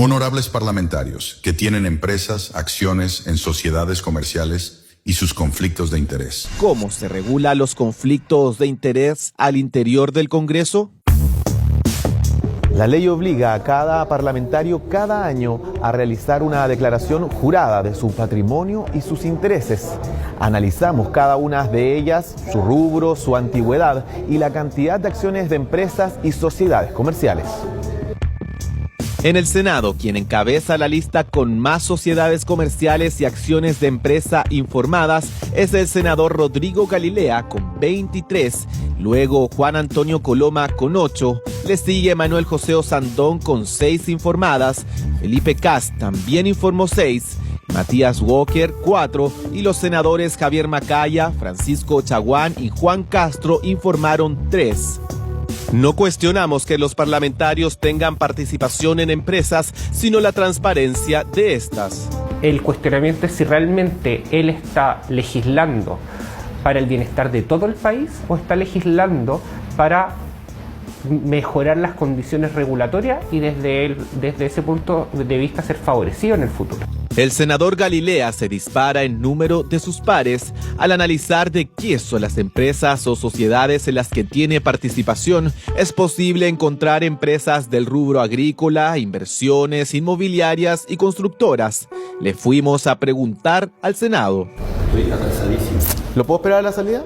Honorables parlamentarios que tienen empresas, acciones en sociedades comerciales y sus conflictos de interés. ¿Cómo se regula los conflictos de interés al interior del Congreso? La ley obliga a cada parlamentario cada año a realizar una declaración jurada de su patrimonio y sus intereses. Analizamos cada una de ellas, su rubro, su antigüedad y la cantidad de acciones de empresas y sociedades comerciales. En el Senado, quien encabeza la lista con más sociedades comerciales y acciones de empresa informadas es el senador Rodrigo Galilea con 23, luego Juan Antonio Coloma con 8, le sigue Manuel José Osandón con 6 informadas, Felipe Kast también informó 6, Matías Walker 4 y los senadores Javier Macaya, Francisco Chaguán y Juan Castro informaron 3. No cuestionamos que los parlamentarios tengan participación en empresas, sino la transparencia de estas. El cuestionamiento es si realmente él está legislando para el bienestar de todo el país o está legislando para mejorar las condiciones regulatorias y desde ese punto de vista ser favorecido en el futuro. El senador Galilea se dispara en número de sus pares al analizar de qué son las empresas o sociedades en las que tiene participación. Es posible encontrar empresas del rubro agrícola, inversiones, inmobiliarias y constructoras. Le fuimos a preguntar al Senado. ¿Lo puedo esperar a la salida?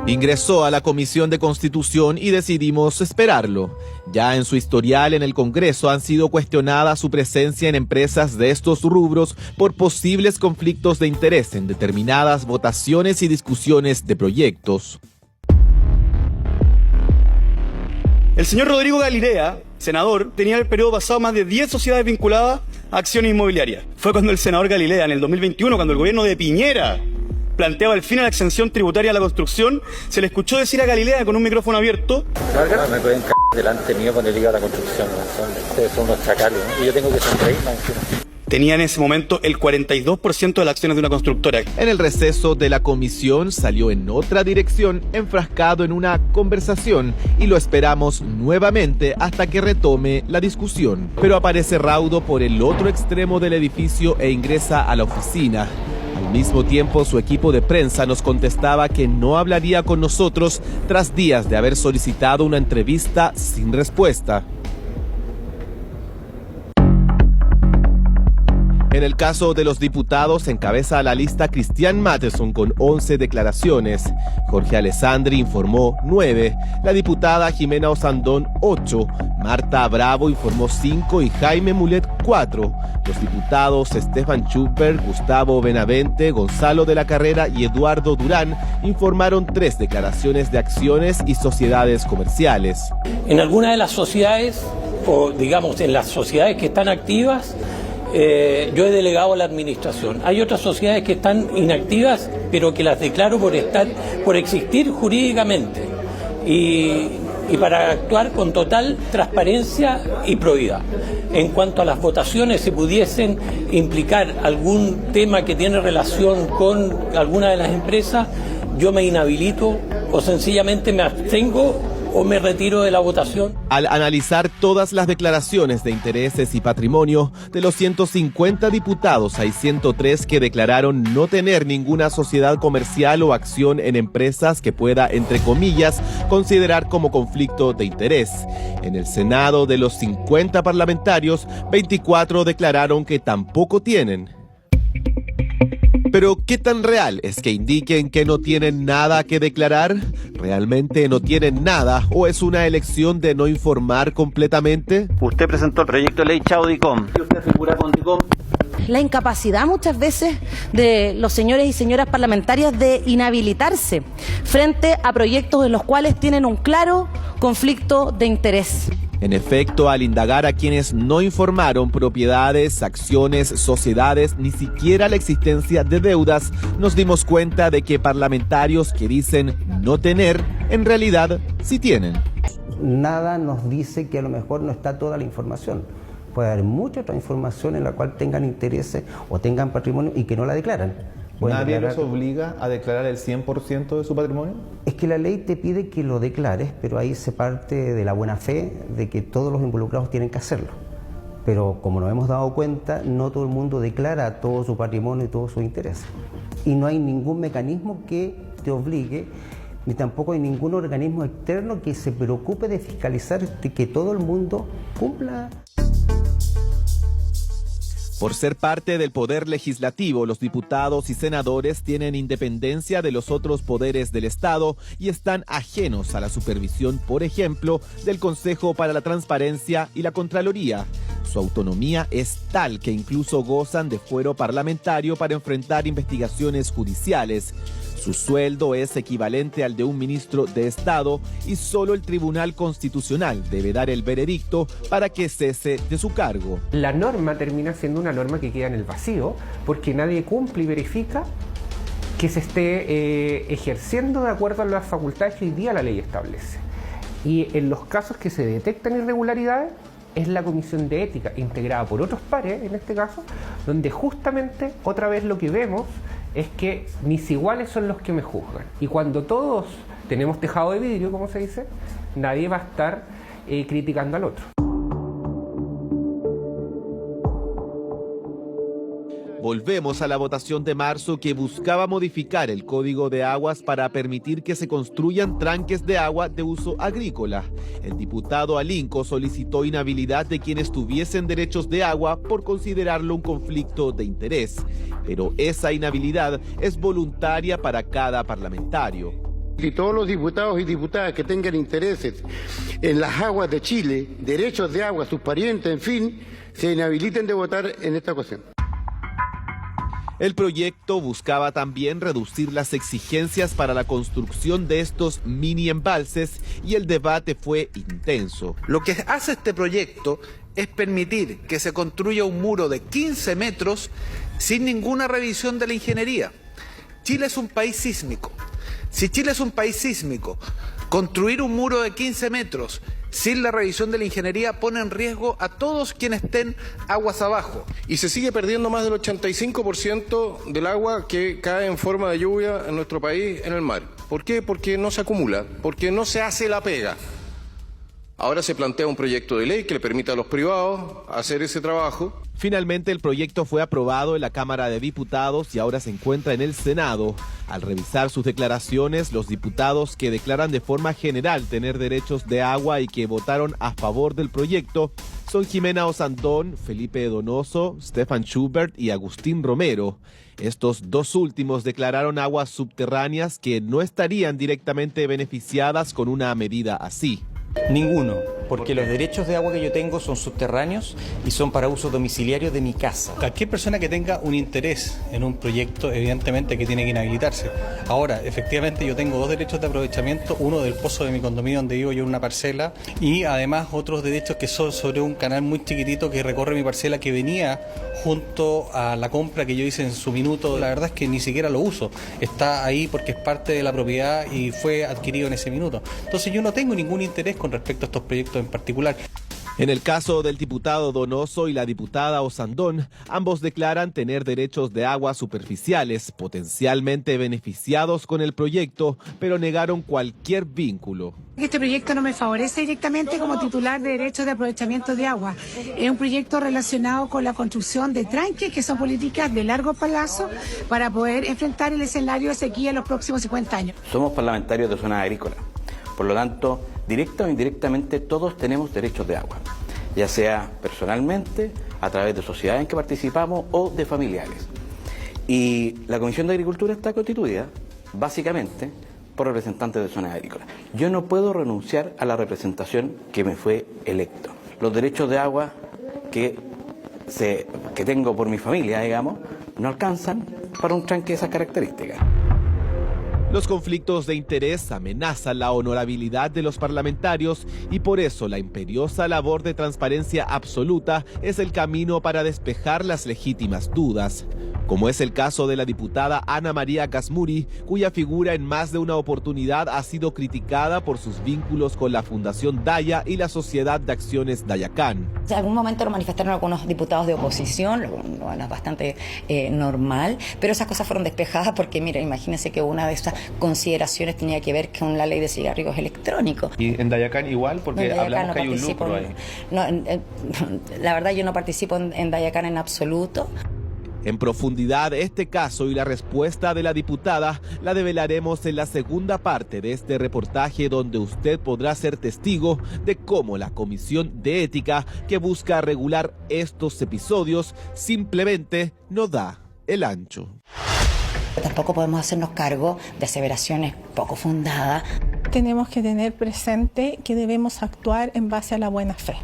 Ingresó a la Comisión de Constitución y decidimos esperarlo. Ya en su historial en el Congreso han sido cuestionadas su presencia en empresas de estos rubros por posibles conflictos de interés en determinadas votaciones y discusiones de proyectos. El señor Rodrigo Galilea, senador, tenía en el periodo pasado más de 10 sociedades vinculadas a acciones inmobiliarias. Fue cuando el senador Galilea, en el 2021, cuando el gobierno de Piñera planteaba el fin a la exención tributaria a la construcción, se le escuchó decir a Galilea con un micrófono abierto: no me pueden delante mío con el IVA a la construcción, ustedes son unos chacales, ¿no? Y yo tengo que sonreír más encima. Tenía en ese momento el 42% de las acciones de una constructora. En el receso de la comisión salió en otra dirección, enfrascado en una conversación, y lo esperamos nuevamente hasta que retome la discusión. Pero aparece raudo por el otro extremo del edificio e ingresa a la oficina. Al mismo tiempo, su equipo de prensa nos contestaba que no hablaría con nosotros tras días de haber solicitado una entrevista sin respuesta. En el caso de los diputados, encabeza la lista Cristian Matheson con 11 declaraciones. Jorge Alessandri informó 9, la diputada Jimena Osandón 8, Marta Bravo informó 5 y Jaime Mulet 4. Los diputados Estefan Schubert, Gustavo Benavente, Gonzalo de la Carrera y Eduardo Durán informaron 3 declaraciones de acciones y sociedades comerciales. En algunas de las sociedades, o digamos en las sociedades que están activas, yo he delegado a la administración. Hay otras sociedades que están inactivas, pero que las declaro por existir jurídicamente y para actuar con total transparencia y probidad. En cuanto a las votaciones, si pudiesen implicar algún tema que tiene relación con alguna de las empresas, yo me inhabilito o sencillamente me abstengo o me retiro de la votación. Al analizar todas las declaraciones de intereses y patrimonio, de los 150 diputados hay 103 que declararon no tener ninguna sociedad comercial o acción en empresas que pueda, entre comillas, considerar como conflicto de interés. En el Senado, de los 50 parlamentarios, 24 declararon que tampoco tienen. Pero, ¿qué tan real es que indiquen que no tienen nada que declarar? ¿Realmente no tienen nada o es una elección de no informar completamente? Usted presentó el proyecto de ley Chaudicom. ¿Y usted figura con Dicom? La incapacidad muchas veces de los señores y señoras parlamentarias de inhabilitarse frente a proyectos en los cuales tienen un claro conflicto de interés. En efecto, al indagar a quienes no informaron propiedades, acciones, sociedades, ni siquiera la existencia de deudas, nos dimos cuenta de que parlamentarios que dicen no tener, en realidad sí tienen. Nada nos dice que a lo mejor no está toda la información. Puede haber mucha otra información en la cual tengan intereses o tengan patrimonio y que no la declaran. ¿Nadie los obliga a declarar el 100% de su patrimonio? Es que la ley te pide que lo declares, pero ahí se parte de la buena fe de que todos los involucrados tienen que hacerlo. Pero como nos hemos dado cuenta, no todo el mundo declara todo su patrimonio y todos sus intereses. Y no hay ningún mecanismo que te obligue, ni tampoco hay ningún organismo externo que se preocupe de fiscalizar de que todo el mundo cumpla. Por ser parte del poder legislativo, los diputados y senadores tienen independencia de los otros poderes del Estado y están ajenos a la supervisión, por ejemplo, del Consejo para la Transparencia y la Contraloría. Su autonomía es tal que incluso gozan de fuero parlamentario para enfrentar investigaciones judiciales. Su sueldo es equivalente al de un ministro de Estado y solo el Tribunal Constitucional debe dar el veredicto para que cese de su cargo. La norma termina siendo una norma que queda en el vacío porque nadie cumple y verifica que se esté ejerciendo de acuerdo a las facultades que hoy día la ley establece. Y en los casos que se detectan irregularidades, es la Comisión de Ética, integrada por otros pares, en este caso, donde justamente otra vez lo que vemos es que mis iguales son los que me juzgan. Y cuando todos tenemos tejado de vidrio, como se dice, nadie va a estar criticando al otro. Volvemos a la votación de marzo que buscaba modificar el Código de Aguas para permitir que se construyan tranques de agua de uso agrícola. El diputado Alinco solicitó inhabilidad de quienes tuviesen derechos de agua por considerarlo un conflicto de interés. Pero esa inhabilidad es voluntaria para cada parlamentario. Si todos los diputados y diputadas que tengan intereses en las aguas de Chile, derechos de agua, sus parientes, en fin, se inhabiliten de votar en esta ocasión. El proyecto buscaba también reducir las exigencias para la construcción de estos mini embalses y el debate fue intenso. Lo que hace este proyecto es permitir que se construya un muro de 15 metros sin ninguna revisión de la ingeniería. Chile es un país sísmico. Si Chile es un país sísmico, construir un muro de 15 metros sin la revisión de la ingeniería pone en riesgo a todos quienes estén aguas abajo. Y se sigue perdiendo más del 85% del agua que cae en forma de lluvia en nuestro país en el mar. ¿Por qué? Porque no se acumula, porque no se hace la pega. Ahora se plantea un proyecto de ley que le permita a los privados hacer ese trabajo. Finalmente el proyecto fue aprobado en la Cámara de Diputados y ahora se encuentra en el Senado. Al revisar sus declaraciones, los diputados que declaran de forma general tener derechos de agua y que votaron a favor del proyecto son Jimena Osandón, Felipe Donoso, Stefan Schubert y Agustín Romero. Estos dos últimos declararon aguas subterráneas que no estarían directamente beneficiadas con una medida así. Ninguno, porque los derechos de agua que yo tengo son subterráneos y son para uso domiciliario de mi casa. Cualquier persona que tenga un interés en un proyecto, evidentemente que tiene que inhabilitarse. Ahora, efectivamente yo tengo dos derechos de aprovechamiento, uno del pozo de mi condominio donde vivo yo en una parcela y además otros derechos que son sobre un canal muy chiquitito que recorre mi parcela que venía junto a la compra que yo hice en su minuto. La verdad es que ni siquiera lo uso, está ahí porque es parte de la propiedad y fue adquirido en ese minuto. Entonces yo no tengo ningún interés con respecto a estos proyectos en particular. En el caso del diputado Donoso y la diputada Osandón, ambos declaran tener derechos de agua superficiales, potencialmente beneficiados con el proyecto, pero negaron cualquier vínculo. Este proyecto no me favorece directamente como titular de derechos de aprovechamiento de agua. Es un proyecto relacionado con la construcción de tranques, que son políticas de largo plazo para poder enfrentar el escenario de sequía en los próximos 50 años. Somos parlamentarios de zona agrícola, por lo tanto, directa o indirectamente todos tenemos derechos de agua, ya sea personalmente, a través de sociedades en que participamos o de familiares. Y la Comisión de Agricultura está constituida básicamente por representantes de zonas agrícolas. Yo no puedo renunciar a la representación que me fue electo. Los derechos de agua que tengo por mi familia, digamos, no alcanzan para un tranque de esas características. Los conflictos de interés amenazan la honorabilidad de los parlamentarios y por eso la imperiosa labor de transparencia absoluta es el camino para despejar las legítimas dudas. como es el caso de la diputada Ana María Casmuri, cuya figura en más de una oportunidad ha sido criticada por sus vínculos con la Fundación Daya y la Sociedad de Acciones Dayacán. En algún momento lo manifestaron algunos diputados de oposición, bueno, es bastante normal, pero esas cosas fueron despejadas porque, mira, imagínense que una de esas consideraciones tenía que ver con la ley de cigarrillos electrónicos. ¿Y en Dayacán igual? Porque hablamos que hay un lucro ahí. La verdad yo no participo en Dayacán en absoluto. En profundidad, este caso y la respuesta de la diputada la develaremos en la segunda parte de este reportaje, donde usted podrá ser testigo de cómo la Comisión de Ética, que busca regular estos episodios, simplemente no da el ancho. Tampoco podemos hacernos cargo de aseveraciones poco fundadas. Tenemos que tener presente que debemos actuar en base a la buena fe.